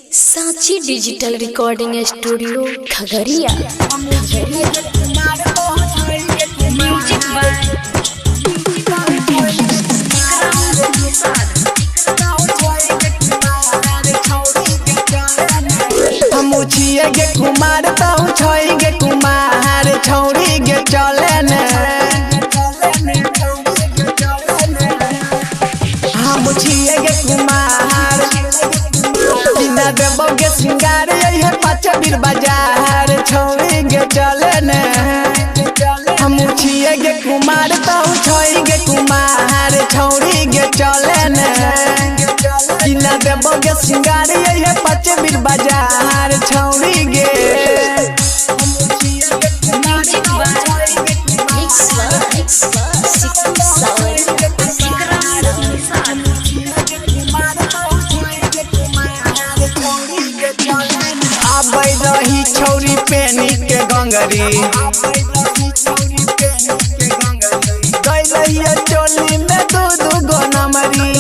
Sanchi digital recording studio Khagaria. Music by हम उछिए गे कुमार ताऊ छोई गे कुमार छौड़ी गे चले ने हम उछिए गे कुमार बिना देबो गे सिंगार यही पाँच बीर बाजार छौड़ी गे चले ने हम उछिए गे कुमार ताऊ छोई गे कुमार छौड़ी गे चले ने बिना देबो गे सिंगार यही पाँच बीर बाजार छौड़ी गे म्यूजिक बाय आबै रही छौरी पेनी के गंगरी गई रही चोली में दू गो नमरी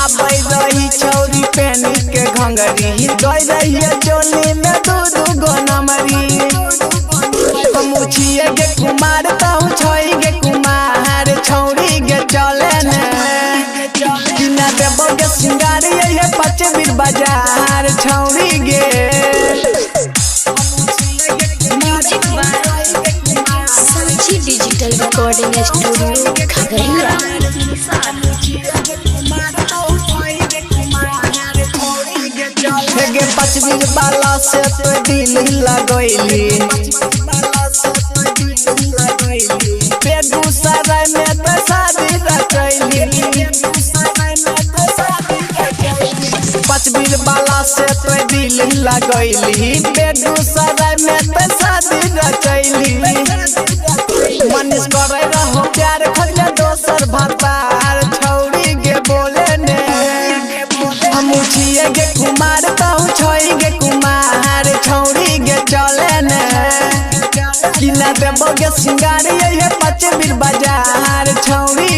आबै रही छौरी पेनी के घंगरी गई रही चोली में दू गो नमरी हम उछिए गे कुमार ताऊ छोई गे कुमार छौरी गे चले ने बिना देबो गे सिंगार यही पाँच बीर बाजार छौरी गे music by Sanchi digital recording studio Khagaria. गे पाँच बीर बाला से तो दिल लगैली बेगूसराय में तो शादी रचैली पाँच बीर बाला से तो दिल लगैली बेगूसराय में तो शादी रचैली मनीष करे रहो प्यार खोजले दोसर भतार छौरी गे बोले ने हम उछिए गे कुमार ताऊ छोई गे कुमार छौरी गे चले ने बिना देबो गे सिंगार यही पाँच बीर बाजार छौरी